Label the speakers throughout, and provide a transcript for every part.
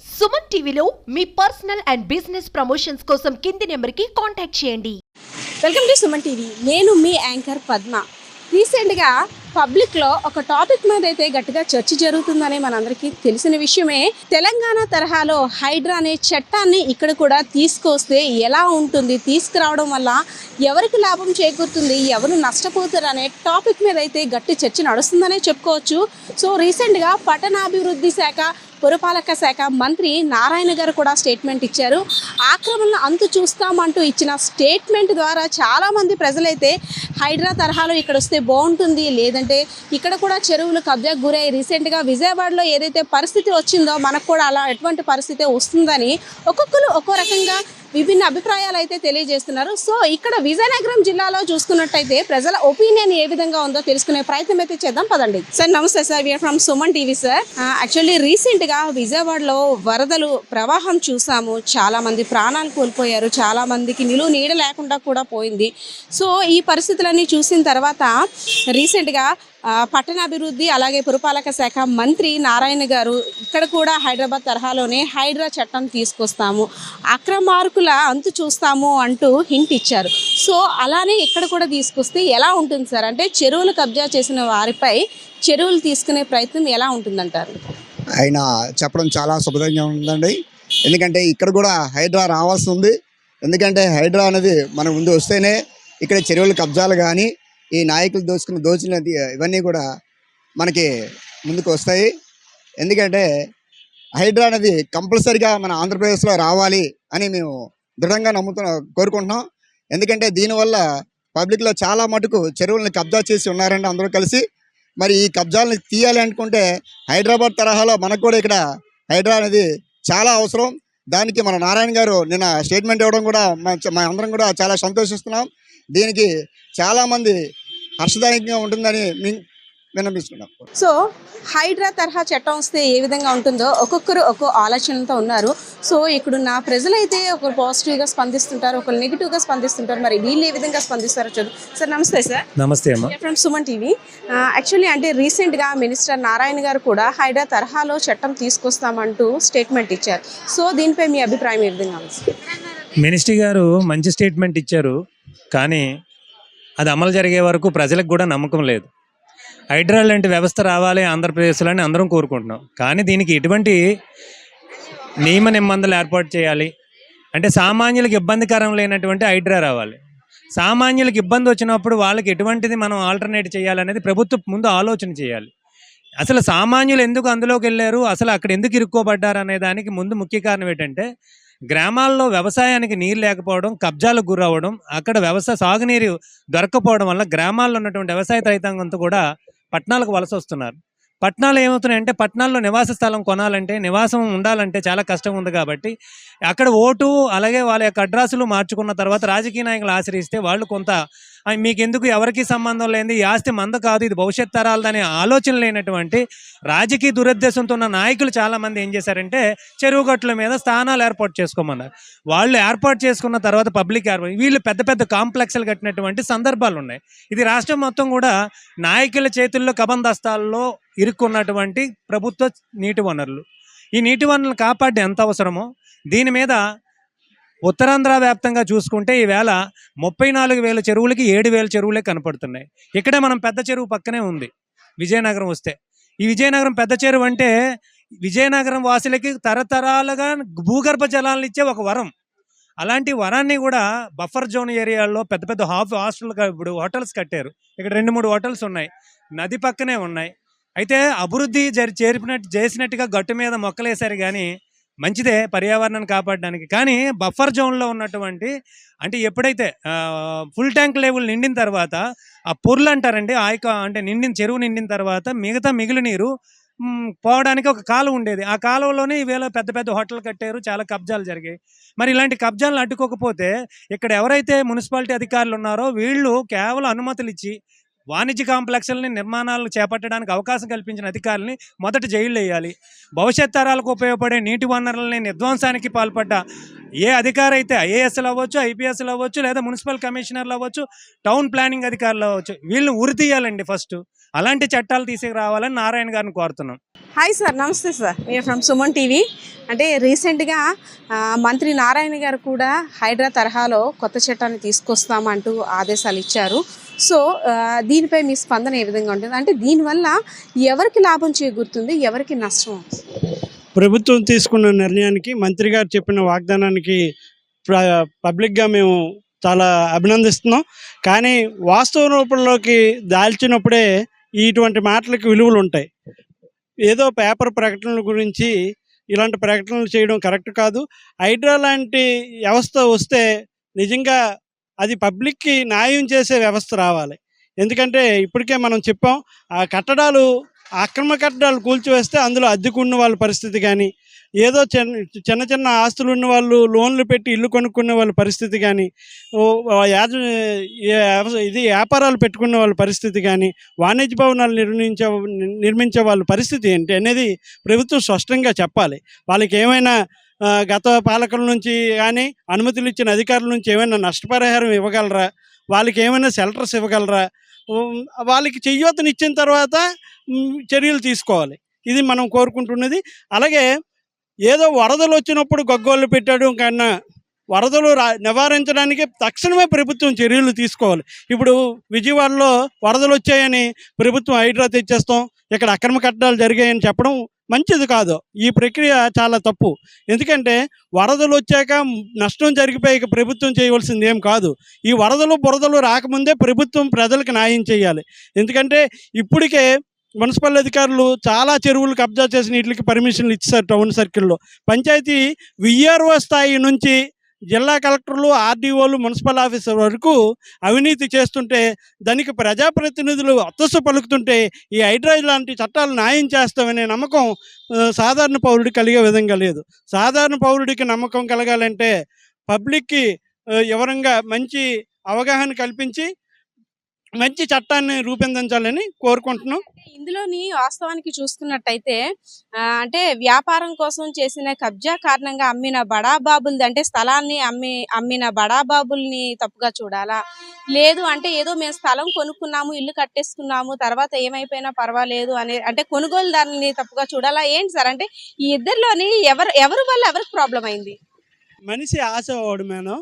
Speaker 1: సుమన్ టీవీలో మీ personal and business promotions కోసం కింది నెంబర్కి కాంటాక్ట్ చేయండి.
Speaker 2: Welcome to Suman TV. నేను మీ యాంకర్ పద్మ. రీసెంట్గా పబ్లిక్లో ఒక టాపిక్ మీద అయితే గట్టిగా చర్చ జరుగుతుందని మనందరికీ తెలిసిన విషయమే. తెలంగాణ తరహాలో హైడ్రా అనే చట్టాన్ని ఇక్కడ కూడా తీసుకొస్తే ఎలా ఉంటుంది, తీసుకురావడం వల్ల ఎవరికి లాభం చేకూరుతుంది, ఎవరు నష్టపోతారు అనే టాపిక్ మీద అయితే గట్టి చర్చ నడుస్తుందనే చెప్పుకోవచ్చు. సో రీసెంట్గా పట్టణాభివృద్ధి శాఖ, పురపాలక శాఖ మంత్రి నారాయణ గారు కూడా స్టేట్మెంట్ ఇచ్చారు. ఆక్రమణను అంతు చూస్తామంటూ ఇచ్చిన స్టేట్మెంట్ ద్వారా చాలామంది ప్రజలైతే హైడ్రా తరహాలో ఇక్కడ వస్తే బాగుంటుంది, లేదంటే ఇక్కడ కూడా చెరువులు కబ్జాకు గురై రీసెంట్గా విజయవాడలో ఏదైతే పరిస్థితి వచ్చిందో మనకు కూడా అలా ఎటువంటి పరిస్థితి వస్తుందని ఒక్కొక్కరు ఒక్కో రకంగా విభిన్న అభిప్రాయాలు అయితే తెలియజేస్తున్నారు. సో ఇక్కడ విజయనగరం జిల్లాలో చూసుకున్నట్టయితే ప్రజల ఒపీనియన్ ఏ విధంగా ఉందో తెలుసుకునే ప్రయత్నం అయితే చేద్దాం, పదండి. సార్ నమస్తే sir, we're from Suman TV sir. Actually రీసెంట్గా విజయవాడలో వరదలు ప్రవాహం చూసాము, చాలా మంది ప్రాణాలు కోల్పోయారు, చాలా మందికి నిలువ నీడ లేకుండా కూడా పోయింది. సో ఈ పరిస్థితులన్నీ చూసిన తర్వాత రీసెంట్గా పట్టణాభివృద్ధి అలాగే పురపాలక శాఖ మంత్రి నారాయణ గారు ఇక్కడ కూడా హైదరాబాద్ తరహాలోనే హైడ్రా చట్టం తీసుకొస్తాము, అక్రమార్కుల అంతు చూస్తాము అంటూ హింట్ ఇచ్చారు. సో అలానే ఇక్కడ కూడా తీసుకొస్తే ఎలా ఉంటుంది సార్? అంటే చెరువులు కబ్జా చేసిన వారిపై చెరువులు తీసుకునే ప్రయత్నం ఎలా ఉంటుందంటారు?
Speaker 3: ఆయన చెప్పడం చాలా శుభదంగా ఉందండి. ఎందుకంటే ఇక్కడ కూడా హైడ్రా రావాల్సి ఉంది. ఎందుకంటే హైడ్రా అనేది మన ముందు వస్తేనే ఇక్కడ చెరువుల కబ్జాలు కానీ ఈ నాయకులు దోచినది ఇవన్నీ కూడా మనకి ముందుకు వస్తాయి. ఎందుకంటే హైడ్రా అనేది కంపల్సరిగా మన ఆంధ్రప్రదేశ్లో రావాలి అని మేము దృఢంగా కోరుకుంటున్నాం. ఎందుకంటే దీనివల్ల పబ్లిక్లో చాలా మటుకు చెరువులను కబ్జా చేసి ఉన్నారండి అందరూ కలిసి. మరి ఈ కబ్జాలను తీయాలి అనుకుంటే హైదరాబాద్ తరహాలో మనకు కూడా ఇక్కడ హైడ్రా అనేది చాలా అవసరం. దానికి మన నారాయణ గారు నిన్న స్టేట్మెంట్ ఇవ్వడం కూడా మా అందరం కూడా చాలా సంతోషిస్తున్నాం. దీనికి చాలామంది హర్షదాయకంగా ఉంటుందని విన్నపిస్తున్నాం.
Speaker 2: సో హైడ్రా తరహా చట్టం వస్తే ఏ విధంగా ఉంటుందో ఒక్కొక్కరు ఒక్కో ఆలోచనలతో ఉన్నారు. సో ఇక్కడున్న ప్రజలైతే ఒకరు పాజిటివ్గా స్పందిస్తుంటారు, ఒకరు నెగిటివ్గా స్పందిస్తుంటారు. మరి వీళ్ళు ఏ విధంగా స్పందిస్తారో చూద్దాం. సార్ నమస్తే సార్.
Speaker 4: నమస్తే అమ్మా.
Speaker 2: From Suman TV. యాక్చువల్లీ అంటే రీసెంట్గా మినిస్టర్ నారాయణ గారు కూడా హైడ్రా తరహాలో చట్టం తీసుకొస్తామంటూ స్టేట్మెంట్ ఇచ్చారు. సో దీనిపై మీ అభిప్రాయం ఏ విధంగా ఉంది?
Speaker 4: మినిస్టర్ గారు మంచి స్టేట్మెంట్ ఇచ్చారు, కానీ అది అమలు జరిగే వరకు ప్రజలకు కూడా నమ్మకం లేదు. హైడ్రా లాంటి వ్యవస్థ రావాలి ఆంధ్రప్రదేశ్లో అని అందరం కోరుకుంటున్నాం, కానీ దీనికి ఎటువంటి నియమ నిబంధనలు ఏర్పాటు చేయాలి అంటే సామాన్యులకు ఇబ్బందికరం లేనటువంటి హైడ్రా రావాలి. సామాన్యులకు ఇబ్బంది వచ్చినప్పుడు వాళ్ళకి ఎటువంటిది మనం ఆల్టర్నేట్ చేయాలనేది ప్రభుత్వం ముందు ఆలోచన చేయాలి. అసలు సామాన్యులు ఎందుకు అందులోకి వెళ్ళారు, అసలు అక్కడ ఎందుకు ఇరుక్కోబడ్డారు అనే దానికి ముందు ముఖ్య కారణం ఏంటంటే గ్రామాల్లో వ్యవసాయానికి నీరు లేకపోవడం, కబ్జాలకు గురవడం, అక్కడ సాగునీరు దొరకపోవడం వల్ల గ్రామాల్లో ఉన్నటువంటి వ్యవసాయ రైతాంగంతో కూడా పట్టణాలకు వలస వస్తున్నారు. పట్టణాలు ఏమవుతున్నాయంటే పట్టణాల్లో నివాస స్థలం కొనాలంటే, నివాసం ఉండాలంటే చాలా కష్టం ఉంది. కాబట్టి అక్కడ ఓటు అలాగే వాళ్ళ యొక్క అడ్రస్లు మార్చుకున్న తర్వాత రాజకీయ నాయకులు ఆశ్రయిస్తే వాళ్ళు కొంత మీకెందుకు, ఎవరికి సంబంధం లేని, ఈ ఆస్తి మంద కాదు, ఇది భవిష్యత్ తరాలదనే ఆలోచన లేనటువంటి రాజకీయ దురుద్దేశంతో ఉన్న నాయకులు చాలామంది ఏం చేశారంటే చెరువు గట్ల మీద స్థానాలు ఏర్పాటు చేసుకోమన్నారు. వాళ్ళు ఏర్పాటు చేసుకున్న తర్వాత పబ్లిక్ వీళ్ళు పెద్ద పెద్ద కాంప్లెక్స్లు కట్టినటువంటి సందర్భాలు ఉన్నాయి. ఇది రాష్ట్రం మొత్తం కూడా నాయకుల చేతుల్లో కబందస్తాల్లో ఇరుక్కున్నటువంటి ప్రభుత్వ నీటి వనరులు. ఈ నీటి వనరులు కాపాడే ఎంత అవసరమో దీని మీద ఉత్తరాంధ్ర వ్యాప్తంగా చూసుకుంటే ఈవేళ 34,000 చెరువులకి 7,000 చెరువులే కనపడుతున్నాయి. ఇక్కడే మనం పెద్ద చెరువు పక్కనే ఉంది విజయనగరం వస్తే. ఈ విజయనగరం పెద్ద చెరువు అంటే విజయనగరం వాసులకి తరతరాలుగా భూగర్భ జలాలను ఇచ్చే ఒక వరం. అలాంటి వరాన్ని కూడా బఫర్ జోన్ ఏరియాల్లో పెద్ద పెద్ద ఇప్పుడు హోటల్స్ కట్టారు. ఇక్కడ 2-3 హోటల్స్ ఉన్నాయి, నది పక్కనే ఉన్నాయి. అయితే అభివృద్ధి చేసినట్టుగా గట్టు మీద మొక్కలేశారు, కానీ మంచిదే పర్యావరణాన్ని కాపాడడానికి. కానీ బఫర్ జోన్లో ఉన్నటువంటి అంటే ఎప్పుడైతే ఫుల్ ట్యాంక్ లెవెల్ నిండిన తర్వాత ఆ పొర్లు అంటారండి, అంటే చెరువు నిండిన తర్వాత మిగిలిన నీరు పోవడానికి ఒక కాలువ ఉండేది. ఆ కాలువలోనే ఈవేళ పెద్ద పెద్ద హోటల్ కట్టారు, చాలా కబ్జాలు జరిగాయి. మరి ఇలాంటి కబ్జాలను అడ్డుకోకపోతే ఇక్కడ ఎవరైతే మున్సిపాలిటీ అధికారులు ఉన్నారో వీళ్ళు కేవలం అనుమతులు ఇచ్చి వాణిజ్య కాంప్లెక్స్లని నిర్మాణాలు చేపట్టడానికి అవకాశం కల్పించిన అధికారులని మొదట జైలు వేయాలి. భవిష్యత్ తరాలకు ఉపయోగపడే నీటి వనరులని నిర్ధ్వంసానికి పాల్పడ్డ ఏ అధికారి అయితే ఐఏఎస్లు అవ్వచ్చు, ఐపీఎస్లు అవ్వచ్చు, లేదా మున్సిపల్ కమిషనర్లు అవ్వచ్చు, టౌన్ ప్లానింగ్ అధికారులు అవ్వచ్చు, వీళ్ళని ఉరి తీయాలండి ఫస్ట్. అలాంటి చట్టాలు తీసుకురావాలని నారాయణ గారిని కోరుతున్నాం.
Speaker 2: హాయ్ సార్, నమస్తే సార్. మీరు ఫ్రమ్ సుమన్ టీవీ. అంటే రీసెంట్గా మంత్రి నారాయణ గారు కూడా హైడ్రా తరహాలో కొత్త చట్టాన్ని తీసుకొస్తామంటూ ఆదేశాలు ఇచ్చారు. సో దీనిపై మీ స్పందన ఏ విధంగా ఉంటుంది? అంటే దీనివల్ల ఎవరికి లాభం చేకూరుతుంది, ఎవరికి నష్టం?
Speaker 5: ప్రభుత్వం తీసుకున్న నిర్ణయానికి, మంత్రి గారు చెప్పిన వాగ్దానానికి పబ్లిక్గా మేము చాలా అభినందిస్తున్నాం. కానీ వాస్తవ రూపంలోకి దాల్చినప్పుడే ఇటువంటి మాటలకు విలువలు ఉంటాయి. ఏదో పేపర్ ప్రకటనల గురించి ఇలాంటి ప్రకటనలు చేయడం కరెక్ట్ కాదు. హైడ్రా లాంటి వ్యవస్థ వస్తే నిజంగా అది పబ్లిక్కి న్యాయం చేసే వ్యవస్థ రావాలి. ఎందుకంటే ఇప్పటికే మనం చెప్పాం, ఆ కట్టడాలు అక్రమ కట్టడాలు కూల్చివేస్తే అందులో అద్దెకున్న వాళ్ళ పరిస్థితి కానీ, ఏదో చిన్న చిన్న ఆస్తులు ఉన్న వాళ్ళు లోన్లు పెట్టి ఇల్లు కొనుక్కునే వాళ్ళ పరిస్థితి కానీ, ఇది వ్యాపారాలు పెట్టుకునే వాళ్ళ పరిస్థితి కానీ, వాణిజ్య భవనాలు నిర్మించే వాళ్ళ పరిస్థితి ఏంటి అనేది ప్రభుత్వం స్పష్టంగా చెప్పాలి. వాళ్ళకి ఏమైనా గత పాలకుల నుంచి కానీ, అనుమతులు ఇచ్చిన అధికారుల నుంచి ఏమైనా నష్టపరిహారం ఇవ్వగలరా, వాళ్ళకి ఏమైనా షెల్టర్స్ ఇవ్వగలరా, వాళ్ళకి చేయూతనిచ్చిన తర్వాత చర్యలు తీసుకోవాలి. ఇది మనం కోరుకుంటున్నది. అలాగే ఏదో వరదలు వచ్చినప్పుడు గగ్గోళ్ళు పెట్టడం కన్నా వరదలు నివారించడానికి తక్షణమే ప్రభుత్వం చర్యలు తీసుకోవాలి. ఇప్పుడు విజయవాడలో వరదలు వచ్చాయని ప్రభుత్వం హైడ్రా తెచ్చేస్తాం, ఇక్కడ అక్రమ కట్టడాలు జరిగాయని చెప్పడం మంచిది కాదు. ఈ ప్రక్రియ చాలా తప్పు. ఎందుకంటే వరదలు వచ్చాక నష్టం జరిగిపోయాక ప్రభుత్వం చేయవలసింది ఏం కాదు. ఈ వరదలు బురదలు రాకముందే ప్రభుత్వం ప్రజలకు న్యాయం చేయాలి. ఎందుకంటే ఇప్పటికే మున్సిపల్ అధికారులు చాలా చెరువులు కబ్జా చేసిన వీటికి పర్మిషన్లు ఇచ్చారు. టౌన్ సర్కిల్లో పంచాయతీ విఆర్ఓ స్థాయి నుంచి జిల్లా కలెక్టర్లు, ఆర్డీఓలు, మున్సిపల్ ఆఫీసర్ వరకు అవినీతి చేస్తుంటే దానికి ప్రజాప్రతినిధులు అత్తసు పలుకుతుంటే ఈ హైడ్రా లాంటి చట్టాలు న్యాయం చేస్తామనే నమ్మకం సాధారణ పౌరుడికి కలిగే విధంగా లేదు. సాధారణ పౌరుడికి నమ్మకం కలగాలంటే పబ్లిక్కి వివరంగా మంచి అవగాహన కల్పించి మంచి చట్టాన్ని రూపొందించాలని కోరుకుంటున్నాం.
Speaker 2: ఇందులోని వాస్తవానికి చూసుకున్నట్టయితే అంటే వ్యాపారం కోసం చేసిన కబ్జా కారణంగా అమ్మిన బడాబాబులది, అంటే స్థలాన్ని అమ్మిన బడాబాబుల్ని తప్పుగా చూడాలా, లేదు అంటే ఏదో మేము స్థలం కొనుక్కున్నాము, ఇల్లు కట్టేసుకున్నాము, తర్వాత ఏమైపోయినా పర్వాలేదు అనే అంటే కొనుగోలుదారుని తప్పుగా చూడాలా? ఏంటి సార్, అంటే ఈ ఇద్దరిలోని ఎవరి వల్ల ఎవరికి ప్రాబ్లం అయింది?
Speaker 5: మనిషి ఆశవాడు మేడం.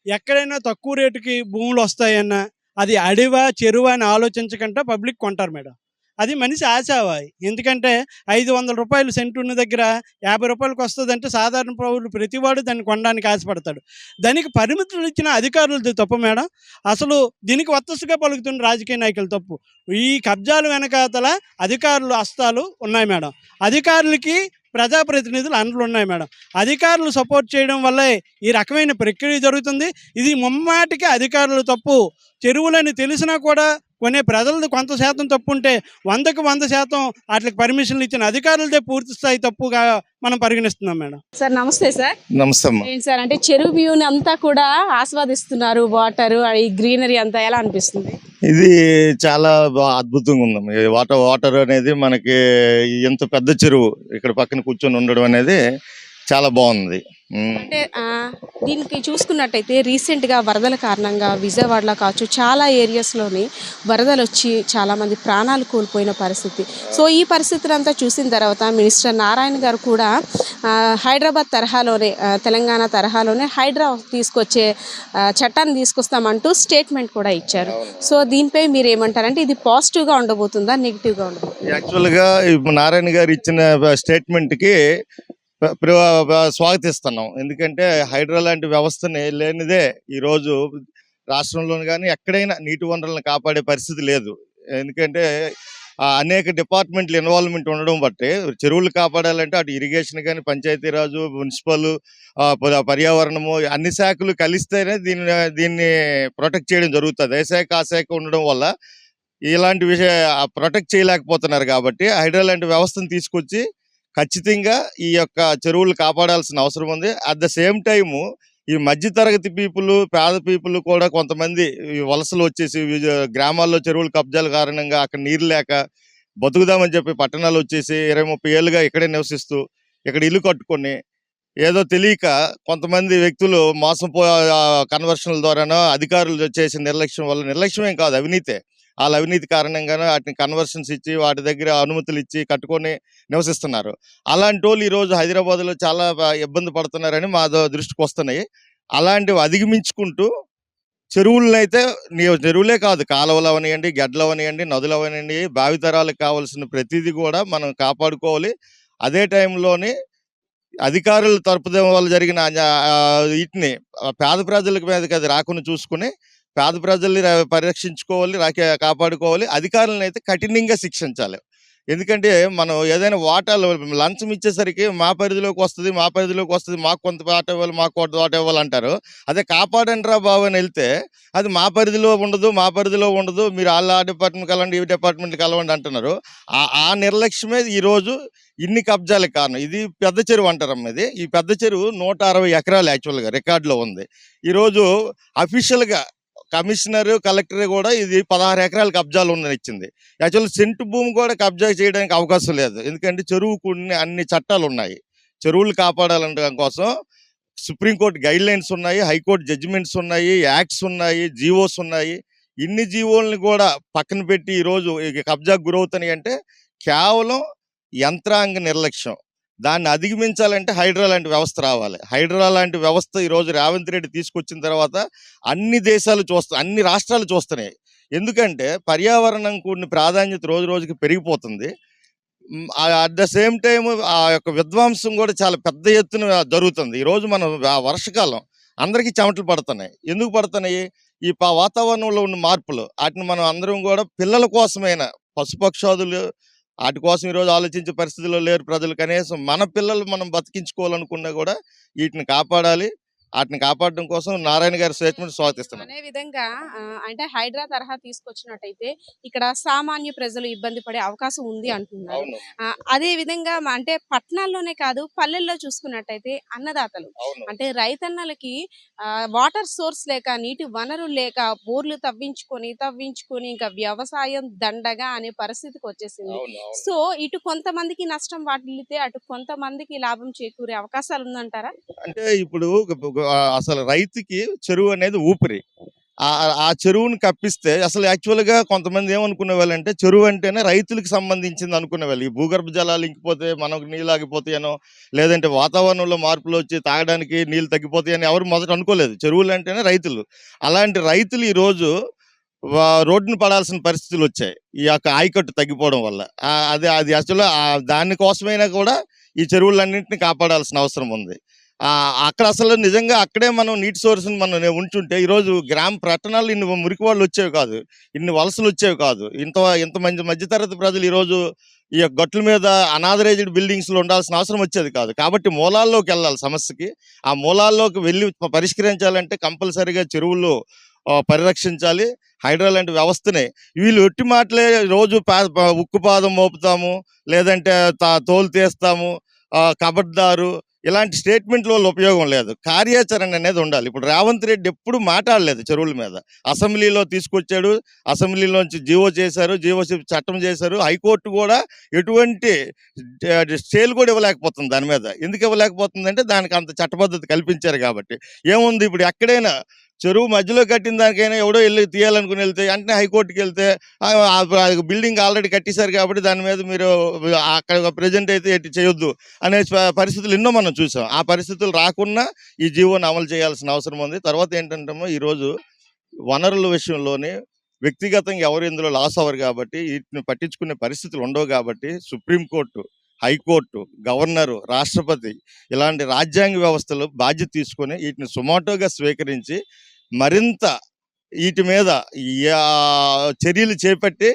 Speaker 5: ఎక్కడైనా తక్కువ రేటుకి భూములు వస్తాయన్నా అది అడివా చెరువా అని ఆలోచించకుండా పబ్లిక్ కొంటారు మేడం. అది మనిషి ఆశావాయి. ఎందుకంటే 500 రూపాయలు సెంటు ఉన్న దగ్గర 50 రూపాయలకు వస్తుందంటే సాధారణ పౌరులు ప్రతివాడు దాన్ని కొనడానికి ఆశపడతాడు. దానికి పరిమితులు ఇచ్చిన అధికారులది తప్పు మేడం. అసలు దీనికి వత్తసుగా పలుకుతున్న రాజకీయ నాయకులు తప్పు. ఈ కబ్జాలు వెనకాతల అధికారులు హస్తాలు ఉన్నాయి మేడం. అధికారులకి ప్రజాప్రతినిధులు అండలు ఉన్నాయి మేడం. అధికారులు సపోర్ట్ చేయడం వల్లే ఈ రకమైన ప్రక్రియ జరుగుతుంది. ఇది ముమ్మాటికి అధికారులు తప్పు. చెరువులని తెలిసినా కూడా కొనే ప్రజలది కొంత శాతం తప్పు ఉంటే 100కి 100% వాటికి పర్మిషన్లు ఇచ్చిన అధికారులదే పూర్తి స్థాయి తప్పుగా మనం పరిగణిస్తున్నాం మేడం.
Speaker 2: సార్ నమస్తే సార్.
Speaker 6: నమస్తే అమ్మా.
Speaker 2: ఏంటి సార్, అంటే చెరువు వ్యూని అంతా కూడా ఆస్వాదిస్తున్నారు, వాటర్ ఈ గ్రీనరీ అంతా ఎలా అనిపిస్తుంది?
Speaker 6: ఇది చాలా అద్భుతంగా ఉందమ్మా. ఈ వాటర్ అనేది మనకి ఎంత పెద్ద చెరువు ఇక్కడ పక్కన కూర్చొని ఉండడం అనేది చాలా బాగుంది.
Speaker 2: అంటే దీనికి చూసుకున్నట్టయితే రీసెంట్గా వరదల కారణంగా విజయవాడలో కావచ్చు చాలా ఏరియాస్లోని వరదలు వచ్చి చాలామంది ప్రాణాలు కోల్పోయిన పరిస్థితి. సో ఈ పరిస్థితులంతా చూసిన తర్వాత మినిస్టర్ నారాయణ గారు కూడా హైదరాబాద్ తరహాలోనే, తెలంగాణ తరహాలోనే హైడ్రా తీసుకొచ్చే చట్టాన్ని తీసుకొస్తామంటూ స్టేట్మెంట్ కూడా ఇచ్చారు. సో దీనిపై మీరు ఏమంటారంటే ఇది పాజిటివ్గా ఉండబోతుందా, నెగిటివ్గా ఉండబోతుందా?
Speaker 6: యాక్చువల్గా నారాయణ గారు ఇచ్చిన స్టేట్మెంట్కి స్వాగతిస్తున్నాం. ఎందుకంటే హైడ్రా లాంటి వ్యవస్థని లేనిదే ఈరోజు రాష్ట్రంలోని కానీ ఎక్కడైనా నీటి వనరులను కాపాడే పరిస్థితి లేదు. ఎందుకంటే అనేక డిపార్ట్మెంట్ల ఇన్వాల్వ్మెంట్ ఉండడం బట్టి చెరువులు కాపాడాలంటే అటు ఇరిగేషన్ కానీ, పంచాయతీరాజు, మున్సిపల్, పర్యావరణము అన్ని శాఖలు కలిస్తేనే దీన్ని ప్రొటెక్ట్ చేయడం జరుగుతుంది. ఏ శాఖ ఆ శాఖ ఉండడం వల్ల ఇలాంటి ప్రొటెక్ట్ చేయలేకపోతున్నారు. కాబట్టి హైడ్రా లాంటి వ్యవస్థను తీసుకొచ్చి ఖచ్చితంగా ఈ యొక్క చెరువులు కాపాడాల్సిన అవసరం ఉంది. అట్ ద సేమ్ టైము ఈ మధ్యతరగతి పీపుల్, పేద పీపుల్ కూడా కొంతమంది వలసలు వచ్చేసి గ్రామాల్లో చెరువుల కబ్జాల కారణంగా అక్కడ నీరు లేక బతుకుదామని చెప్పి పట్టణాలు వచ్చేసి 20-30 ఏళ్ళుగా ఇక్కడే నివసిస్తూ ఇక్కడ ఇల్లు కట్టుకొని ఏదో తెలియక కొంతమంది వ్యక్తులు కన్వర్షన్ల ద్వారానో అధికారులు చేసే నిర్లక్ష్యం వల్ల, నిర్లక్ష్యం ఏం కాదు అవినీతే, వాళ్ళ అవినీతి కారణంగానే వాటిని కన్వర్షన్స్ ఇచ్చి వాటి దగ్గర అనుమతులు ఇచ్చి కట్టుకొని నివసిస్తున్నారు. అలాంటి వాళ్ళు ఈరోజు హైదరాబాద్లో చాలా ఇబ్బంది పడుతున్నారని మా దృష్టికి వస్తున్నాయి. అలాంటివి అధిగమించుకుంటూ చెరువులనైతే చెరువులే కాదు, కాలువలు అవనివ్వండి, గడ్డలు అవనివ్వండి, నదులు అవనివ్వండి, భావితరాలకు కావాల్సిన ప్రతిదీ కూడా మనం కాపాడుకోవాలి. అదే టైంలోని అధికారుల తరపుదం వల్ల జరిగిన వీటిని పేద ప్రజల మీదకి అది రాకుండా చూసుకుని పేద ప్రజల్ని పరిరక్షించుకోవాలి, కాపాడుకోవాలి. అధికారులను అయితే కఠినంగా శిక్షించాలి. ఎందుకంటే మనం ఏదైనా వాటాలు లంచం ఇచ్చేసరికి మా పరిధిలోకి వస్తుంది, మాకు కొంత వాట ఇవ్వాలి, మాకు కొంత వాట ఇవ్వాలి అంటారు. అదే కాపాడండి రా బాబు అని వెళ్తే అది మా పరిధిలో ఉండదు, మీరు ఆ డిపార్ట్మెంట్ కలవండి, ఈ డిపార్ట్మెంట్ కలవండి అంటున్నారు. ఆ నిర్లక్ష్యమే ఈరోజు ఇన్ని కబ్జాలకు కారణం. ఇది పెద్ద చెరువు అంటారమ్మ. ఈ పెద్ద చెరువు 160 ఎకరాలు యాక్చువల్గా రికార్డులో ఉంది. ఈరోజు అఫీషియల్గా కమిషనర్, కలెక్టర్ కూడా ఇది 16 ఎకరాలు కబ్జాలు ఉందని ఇచ్చింది. యాక్చువల్ సెంటు భూమి కూడా కబ్జా చేయడానికి అవకాశం లేదు. ఎందుకంటే చెరువుకు అన్ని చట్టాలు ఉన్నాయి. చెరువులు కాపాడాలనడం కోసం సుప్రీంకోర్టు గైడ్ లైన్స్ ఉన్నాయి, హైకోర్టు జడ్జిమెంట్స్ ఉన్నాయి, యాక్ట్స్ ఉన్నాయి, జీవోస్ ఉన్నాయి. ఇన్ని జీవోల్ని కూడా పక్కన పెట్టి ఈరోజు కబ్జాకు గురవుతున్నాయి అంటే కేవలం యంత్రాంగ నిర్లక్ష్యం. దాన్ని అధిగమించాలంటే హైడ్రా లాంటి వ్యవస్థ రావాలి. హైడ్రా లాంటి వ్యవస్థ ఈరోజు రేవంత్ రెడ్డి తీసుకొచ్చిన తర్వాత అన్ని దేశాలు అన్ని రాష్ట్రాలు చూస్తున్నాయి. ఎందుకంటే పర్యావరణం కూడిన ప్రాధాన్యత రోజు రోజుకి పెరిగిపోతుంది. అట్ ద సేమ్ టైం ఆ యొక్క విధ్వంసం కూడా చాలా పెద్ద ఎత్తున జరుగుతుంది. ఈరోజు మనం వర్షకాలం అందరికీ చెమటలు పడుతున్నాయి. ఎందుకు పడుతున్నాయి? ఈ వాతావరణంలో ఉన్న మార్పులు. వాటిని మనం అందరం కూడా పిల్లల కోసమైనా పశుపక్షాదులు వాటి కోసం ఈరోజు ఆలోచించే పరిస్థితిలో లేరు ప్రజలు. కనీసం మన పిల్లలు మనం బతికించుకోవాలనుకున్నా కూడా వీటిని కాపాడాలి. వాటిని కాపాడడం కోసం నారాయణ గారి స్టేట్మెంట్ స్వాగతిస్తున్నాను.
Speaker 2: అనే విధంగా అంటే హైడ్రా తరహా తీసుకొచ్చినట్టయితే ఇక్కడ సామాన్య ప్రజలు ఇబ్బంది పడే అవకాశం ఉంది అంటున్నారు.
Speaker 6: అవును,
Speaker 2: అదే విధంగా అంటే పట్టణాల్లోనే కాదు పల్లెల్లో చూసుకున్నట్టయితే అన్నదాతలు
Speaker 6: అవును,
Speaker 2: అంటే రైతన్నలకి వాటర్ సోర్స్ లేక, నీటి వనరులు లేక బోర్లు తవ్వించుకొని ఇంకా వ్యవసాయం దండగా అనే పరిస్థితికి వచ్చేసింది.
Speaker 6: అవును, అవును.
Speaker 2: సో ఇటు కొంతమందికి నష్టం వాటిల్లితే అటు కొంతమందికి లాభం చేకూరే అవకాశాలు ఉందంటారా?
Speaker 6: అంటే ఇప్పుడు అసలు రైతుకి చెరువు అనేది ఊపిరి. ఆ చెరువుని కప్పిస్తే అసలు యాక్చువల్గా కొంతమంది ఏమనుకునే వాళ్ళంటే చెరువు అంటేనే రైతులకు సంబంధించింది అనుకునే వాళ్ళు. ఈ భూగర్భ జలాలు ఇంకిపోతే మనకు నీళ్ళు ఆగిపోతాయనో, లేదంటే వాతావరణంలో మార్పులు వచ్చి తాగడానికి నీళ్ళు తగ్గిపోతాయని ఎవరు మొదట అనుకోలేదు. చెరువులు అంటేనే రైతులు. అలాంటి రైతులు ఈరోజు రోడ్డును పడాల్సిన పరిస్థితులు వచ్చాయి ఈ యొక్క ఆయకట్టు తగ్గిపోవడం వల్ల. అది యాక్చువల్గా దానికోసమైనా కూడా ఈ చెరువులన్నింటినీ కాపాడాల్సిన అవసరం ఉంది. అక్కడ అసలు నిజంగా అక్కడే మనం నీటి సోర్స్ని మనం ఉంచుంటే ఈరోజు పట్టణాలు ఇన్ని మురికి వాళ్ళు వచ్చేవి కాదు, ఇన్ని వలసలు వచ్చేవి కాదు, ఇంత మంచి మధ్యతరగతి ప్రజలు ఈరోజు ఈ యొక్క గట్ల మీద అనాథరైజ్డ్ బిల్డింగ్స్లో ఉండాల్సిన అవసరం వచ్చేది కాదు. కాబట్టి మూలాల్లోకి వెళ్ళాలి సమస్యకి. ఆ మూలాల్లోకి వెళ్ళి పరిష్కరించాలంటే కంపల్సరీగా చెరువుల్లో పరిరక్షించాలి. హైడ్రా లాంటి వ్యవస్థనే వీళ్ళు ఒట్టి మాటలే రోజు ఉక్కుపాదం మోపుతాము, లేదంటే తోలు తీస్తాము, కబడ్దారు ఇలాంటి స్టేట్మెంట్ల వల్ల ఉపయోగం లేదు. కార్యాచరణ అనేది ఉండాలి. ఇప్పుడు రేవంత్ రెడ్డి ఎప్పుడు మాట్లాడలేదు చెరువుల మీద. అసెంబ్లీలో తీసుకొచ్చాడు, అసెంబ్లీలోంచి జీవో చేశారు, జీవో చట్టం చేశారు. హైకోర్టు కూడా ఎటువంటి స్టేలు కూడా ఇవ్వలేకపోతుంది దాని మీద. ఎందుకు ఇవ్వలేకపోతుంది అంటే దానికి అంత చట్టబద్ధత కల్పించారు కాబట్టి. ఏముంది ఇప్పుడు ఎక్కడైనా చెరువు మధ్యలో కట్టిన దానికైనా ఎవడో వెళ్ళి తీయాలనుకుని వెళ్తే వెంటనే హైకోర్టుకి వెళ్తే బిల్డింగ్ ఆల్రెడీ కట్టేశారు కాబట్టి దాని మీద మీరు అక్కడ ప్రజెంట్ అయితే ఎట్టి చేయొద్దు అనే పరిస్థితులు ఎన్నో మనం చూసాం. ఆ పరిస్థితులు రాకుండా ఈ జీవోని అమలు చేయాల్సిన అవసరం ఉంది. తర్వాత ఏంటంటే ఈరోజు వనరుల విషయంలోనే వ్యక్తిగతంగా ఎవరు ఇందులో లాస్ అవ్వరు కాబట్టి, వీటిని పట్టించుకునే పరిస్థితులు ఉండవు కాబట్టి సుప్రీంకోర్టు, హైకోర్టు, గవర్నరు, రాష్ట్రపతి ఇలాంటి రాజ్యాంగ వ్యవస్థలు బాధ్యత తీసుకొని వీటిని సుమోటోగా స్వీకరించి మరింత వీటి మీద చర్యలు చేపట్టి,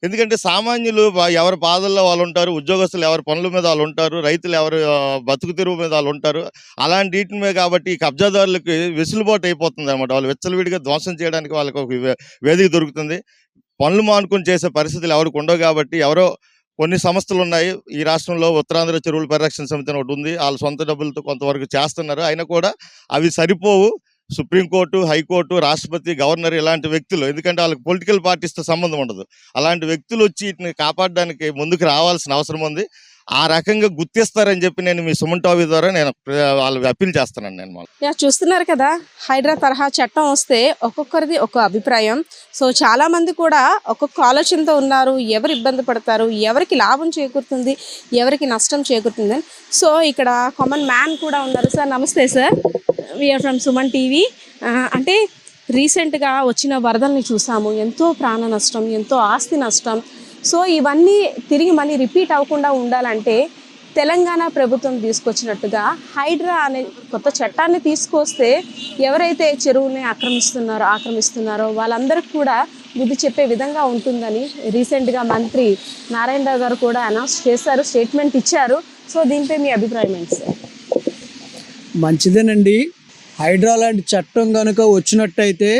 Speaker 6: ఎందుకంటే సామాన్యులు ఎవరి బాధల్లో వాళ్ళు ఉంటారు, ఉద్యోగస్తులు ఎవరి పనుల మీద వాళ్ళు ఉంటారు, రైతులు ఎవరి బతుకు తెరువు మీద వాళ్ళు ఉంటారు. అలాంటి వీటి మీద కాబట్టి ఈ కబ్జాదారులకు వెసులుబాటు అయిపోతుంది అనమాట. వాళ్ళు విచ్చలవిడిగా ధ్వంసం చేయడానికి వాళ్ళకి ఒక వేదిక దొరుకుతుంది. పనులు మానుకొని చేసే పరిస్థితులు ఎవరికి ఉండవు కాబట్టి కొన్ని సంస్థలు ఉన్నాయి ఈ రాష్ట్రంలో. ఉత్తరాంధ్ర చెరువుల పరిరక్షణ సమితి అని ఒకటి ఉంది. వాళ్ళు సొంత డబ్బులతో కొంతవరకు చేస్తున్నారు. అయినా కూడా అవి సరిపోవు. సుప్రీంకోర్టు, హైకోర్టు, రాష్ట్రపతి, గవర్నర్ ఇలాంటి వ్యక్తులు, ఎందుకంటే వాళ్ళకి పొలిటికల్ పార్టీస్తో సంబంధం ఉండదు, అలాంటి వ్యక్తులు వచ్చి వీటిని కాపాడడానికి ముందుకు రావాల్సిన అవసరం ఉంది. ఆ రకంగా గుర్తిస్తారని చెప్పి నేను మీ సుమన్ టీవీ ద్వారా నేను వాళ్ళకి అప్పీల్ చేస్తున్నాను నేను.
Speaker 2: యా, చూస్తున్నారు కదా, హైడ్రా తరహా చట్టం వస్తే ఒక్కొక్కరిది ఒక అభిప్రాయం. సో చాలా మంది కూడా ఒక్కొక్క ఆలోచనతో ఉన్నారు. ఎవరు ఇబ్బంది పడతారు, ఎవరికి లాభం చేకూరుతుంది, ఎవరికి నష్టం చేకూరుతుంది. సో ఇక్కడ కామన్ మ్యాన్ కూడా ఉన్నారు. సార్ నమస్తే sir, we're from Suman TV. అంటే రీసెంట్గా వచ్చిన వరదల్ని చూసాము, ఎంతో ప్రాణ నష్టం, ఎంతో ఆస్తి నష్టం. సో ఇవన్నీ తిరిగి మళ్ళీ రిపీట్ అవ్వకుండా ఉండాలంటే తెలంగాణ ప్రభుత్వం తీసుకొచ్చినట్టుగా హైడ్రా అనే కొత్త చట్టాన్ని తీసుకొస్తే ఎవరైతే చెరువుల్ని ఆక్రమిస్తున్నారో వాళ్ళందరికీ కూడా బుద్ధి చెప్పే విధంగా ఉంటుందని రీసెంట్గా మంత్రి నారాయణరావు గారు కూడా అనౌన్స్ చేశారు, స్టేట్మెంట్ ఇచ్చారు. సో దీనిపై మీ అభిప్రాయం ఏంటి సార్?
Speaker 7: మంచిదేనండి. హైడ్రా లాంటి చట్టం కనుక వచ్చినట్టయితే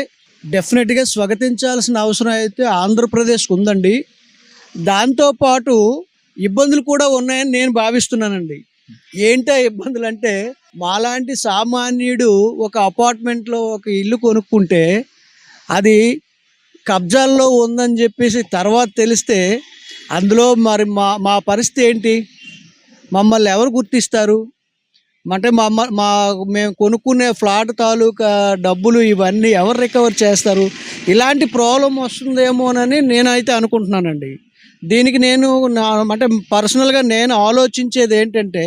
Speaker 7: డెఫినెట్గా స్వాగతించాల్సిన అవసరం అయితే ఆంధ్రప్రదేశ్కి ఉందండి. దాంతోపాటు ఇబ్బందులు కూడా ఉన్నాయని నేను భావిస్తున్నానండి. ఏంటా ఇబ్బందులు అంటే, మాలాంటి సామాన్యుడు ఒక అపార్ట్మెంట్లో ఒక ఇల్లు కొనుక్కుంటే అది కబ్జాల్లో ఉందని చెప్పేసి తర్వాత తెలిస్తే అందులో మరి మా పరిస్థితి ఏంటి? మమ్మల్ని ఎవరు గుర్తిస్తారు? అంటే మేము కొనుక్కునే ఫ్లాట్ తాలూకా డబ్బులు ఇవన్నీ ఎవరు రికవర్ చేస్తారు? ఇలాంటి ప్రాబ్లం వస్తుందేమోనని నేనైతే అనుకుంటున్నానండి. దీనికి నేను అంటే పర్సనల్గా నేను ఆలోచించేది ఏంటంటే,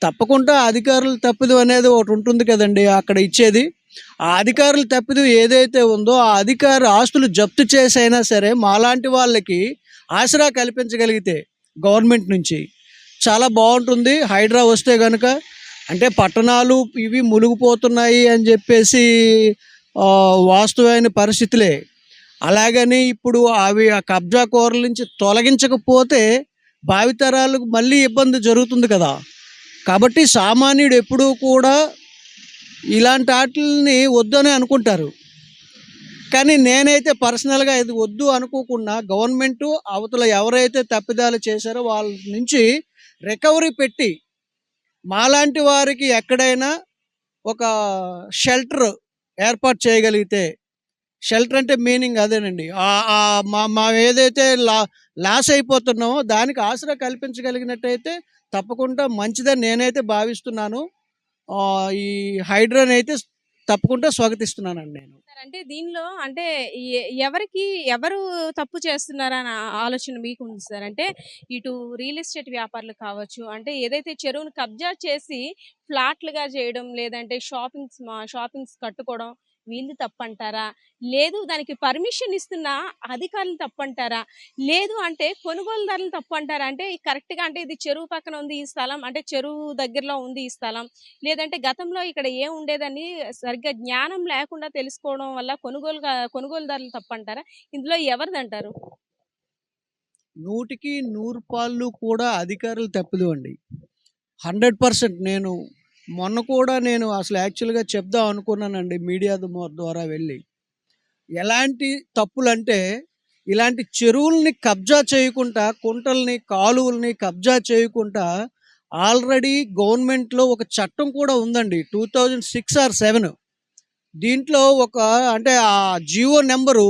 Speaker 7: తప్పకుండా అధికారులు తప్పిదం అనేది ఒకటి ఉంటుంది కదండి అక్కడ ఇచ్చేది. ఆ అధికారులు తప్పిదం ఏదైతే ఉందో ఆ అధికారి ఆస్తులు జప్తు చేసైనా సరే మాలాంటి వాళ్ళకి ఆసరా కల్పించగలిగితే గవర్నమెంట్ నుంచి చాలా బాగుంటుంది. హైడ్రా వస్తే కనుక అంటే పట్టణాలు ఇవి మునిగిపోతున్నాయి అని చెప్పేసి వాస్తవమైన పరిస్థితులే. అలాగని ఇప్పుడు అవి ఆ కబ్జా కోరల నుంచి తొలగించకపోతే భావితరాలకు మళ్ళీ ఇబ్బంది జరుగుతుంది కదా. కాబట్టి సామాన్యుడు ఎప్పుడూ కూడా ఇలాంటి వాటిని వద్దని అనుకుంటారు. కానీ నేనైతే పర్సనల్గా ఇది వద్దు అనుకోకుండా గవర్నమెంటు అవతల ఎవరైతే తప్పిదాలు చేశారో వాళ్ళ నుంచి రికవరీ పెట్టి మాలాంటి వారికి ఎక్కడైనా ఒక షెల్టర్ ఏర్పాటు చేయగలిగితే, షెల్టర్ అంటే మీనింగ్ అదేనండి, మా ఏదైతే లాస్ అయిపోతున్నామో దానికి ఆసరా కల్పించగలిగినట్టయితే తప్పకుండా మంచిదని నేనైతే భావిస్తున్నాను. ఈ హైడ్రాని అయితే తప్పకుండా స్వాగతిస్తున్నానండి నేను.
Speaker 2: అంటే దీనిలో అంటే ఎవరు తప్పు చేస్తున్నారని ఆలోచన మీకు ఉంది సార్? అంటే ఇటు రియల్ ఎస్టేట్ వ్యాపారులు కావచ్చు, అంటే ఏదైతే చెరువును కబ్జా చేసి ఫ్లాట్లుగా చేయడం, లేదంటే షాపింగ్స్ కట్టుకోవడం, వీళ్ళు తప్పంటారా? లేదు దానికి పర్మిషన్ ఇస్తున్న అధికారులు తప్పంటారా? లేదు అంటే కొనుగోలుదారులు తప్పంటారా? అంటే కరెక్ట్గా అంటే ఇది చెరువు పక్కన ఉంది ఈ స్థలం, అంటే చెరువు దగ్గరలో ఉంది ఈ స్థలం, లేదంటే గతంలో ఇక్కడ ఏం ఉండేదని సరిగ్గా జ్ఞానం లేకుండా తెలుసుకోవడం వల్ల కొనుగోలుదారులు తప్పంటారా? ఇందులో ఎవరిదంటారు?
Speaker 7: 100కి 100 పాళ్ళు కూడా అధికారులు తప్పదు అండి. 100%. మొన్న కూడా నేను అసలు యాక్చువల్గా చెప్దాం అనుకున్నానండి మీడియా ద్వారా వెళ్ళి. ఎలాంటి తప్పులంటే, ఇలాంటి చెరువుల్ని కబ్జా చేయకుండా, కుంటల్ని కాలువల్ని కబ్జా చేయకుండా ఆల్రెడీ గవర్నమెంట్లో ఒక చట్టం కూడా ఉందండి, 2006 or 7. దీంట్లో అంటే ఆ జియో నెంబరు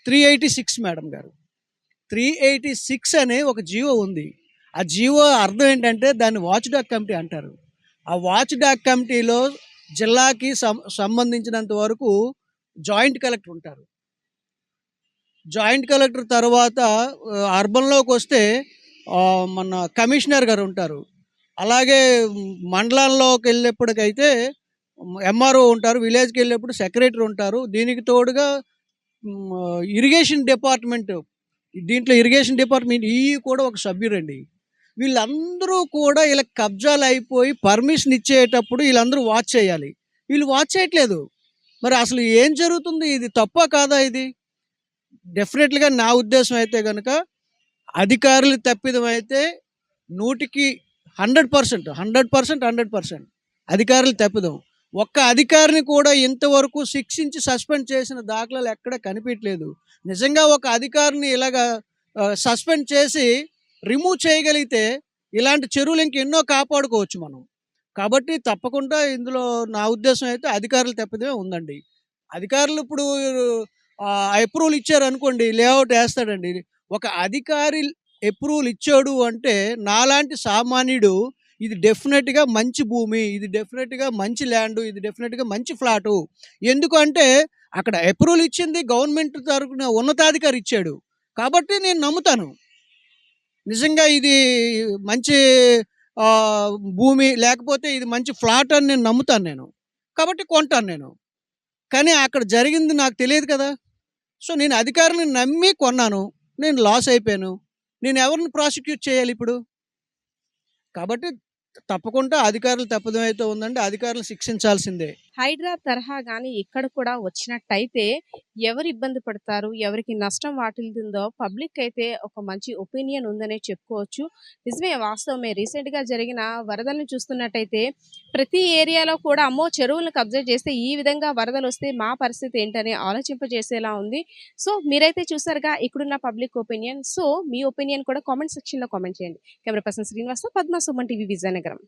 Speaker 7: 386 మేడం గారు, 386 అనే ఒక జియో ఉంది. ఆ జియో అర్థం ఏంటంటే దాన్ని వాచ్ డాగ్ కమిటీ అంటారు. ఆ వాచ్ డాగ్ కమిటీలో జిల్లాకి సంబంధించినంత వరకు జాయింట్ కలెక్టర్ ఉంటారు. జాయింట్ కలెక్టర్ తర్వాత అర్బన్లోకి వస్తే మన కమిషనర్ గారు ఉంటారు. అలాగే మండలంలోకి వెళ్ళేప్పటికైతే ఎంఆర్ఓ ఉంటారు. విలేజ్కి వెళ్ళేప్పుడు సెక్రటరీ ఉంటారు. దీనికి తోడుగా ఇరిగేషన్ డిపార్ట్మెంట్, దీంట్లో ఇరిగేషన్ డిపార్ట్మెంట్ ఈ కూడా ఒక సభ్యురండి. వీళ్ళందరూ కూడా ఇలా కబ్జాలు అయిపోయి పర్మిషన్ ఇచ్చేటప్పుడు వీళ్ళందరూ వాచ్ చేయాలి. వీళ్ళు వాచ్ చేయట్లేదు. మరి అసలు ఏం జరుగుతుంది? ఇది తప్పా కాదా? ఇది డెఫినెట్గా నా ఉద్దేశం అయితే కనుక అధికారులు తప్పిదం అయితే 100కి 100% అధికారులు తప్పిదం. ఒక్క అధికారిని కూడా ఇంతవరకు శిక్షించి సస్పెండ్ చేసిన దాఖలాలు ఎక్కడ కనిపించలేదు. నిజంగా ఒక అధికారిని ఇలాగా సస్పెండ్ చేసి రిమూవ్ చేయగలిగితే ఇలాంటి చెరువులు ఇంకెన్నో కాపాడుకోవచ్చు మనం. కాబట్టి తప్పకుండా ఇందులో నా ఉద్దేశం అయితే అధికారులు తప్పిదమే ఉందండి. అధికారులు ఇప్పుడు అప్రూవల్ ఇచ్చారు అనుకోండి, లేఅవుట్ వేస్తాడండి, ఒక అధికారి అప్రూవల్ ఇచ్చాడు అంటే నాలాంటి సామాన్యుడు ఇది డెఫినెట్గా మంచి భూమి, ఇది డెఫినెట్గా మంచి ల్యాండ్, ఇది డెఫినెట్గా మంచి ఫ్లాటు. ఎందుకంటే అక్కడ అప్రూవల్ ఇచ్చింది గవర్నమెంట్ తరపున ఉన్నతాధికారి ఇచ్చాడు కాబట్టి నేను నమ్ముతాను. నిజంగా ఇది మంచి ఆ, భూమి లేకపోతే ఇది మంచి ఫ్లాట్ అని నేను నమ్ముతాను నేను. కాబట్టి కొంటాను నేను. కానీ అక్కడ జరిగింది నాకు తెలియదు కదా. సో నేను అధికారులను నమ్మి కొన్నాను, నేను లాస్ అయిపోయాను. నేను ఎవరిని ప్రాసిక్యూట్ చేయాలి ఇప్పుడు? కాబట్టి తప్పకుండా అధికారులు తప్పిదం అయితే ఉందండి, అధికారులు శిక్షించాల్సిందే.
Speaker 2: హైడ్రా తరహా కానీ ఇక్కడ కూడా వచ్చినట్టయితే ఎవరు ఇబ్బంది పడతారు, ఎవరికి నష్టం వాటిల్తుందో పబ్లిక్ అయితే ఒక మంచి ఒపీనియన్ ఉందనే చెప్పుకోవచ్చు. నిజమే, వాస్తవమే. రీసెంట్గా జరిగిన వరదలను చూస్తున్నట్టయితే ప్రతి ఏరియాలో కూడా అమ్మో చెరువులను కబ్జా చేస్తే ఈ విధంగా వరదలు వస్తే మా పరిస్థితి ఏంటని ఆలోచింపజేసేలా ఉంది. సో మీరైతే చూసారుగా ఇక్కడున్న పబ్లిక్ ఒపీనియన్. సో మీ ఒపీనియన్ కూడా కామెంట్ సెక్షన్లో కామెంట్ చేయండి. Camera person Srinivas, Padma, Suman TV, Vizianagaram.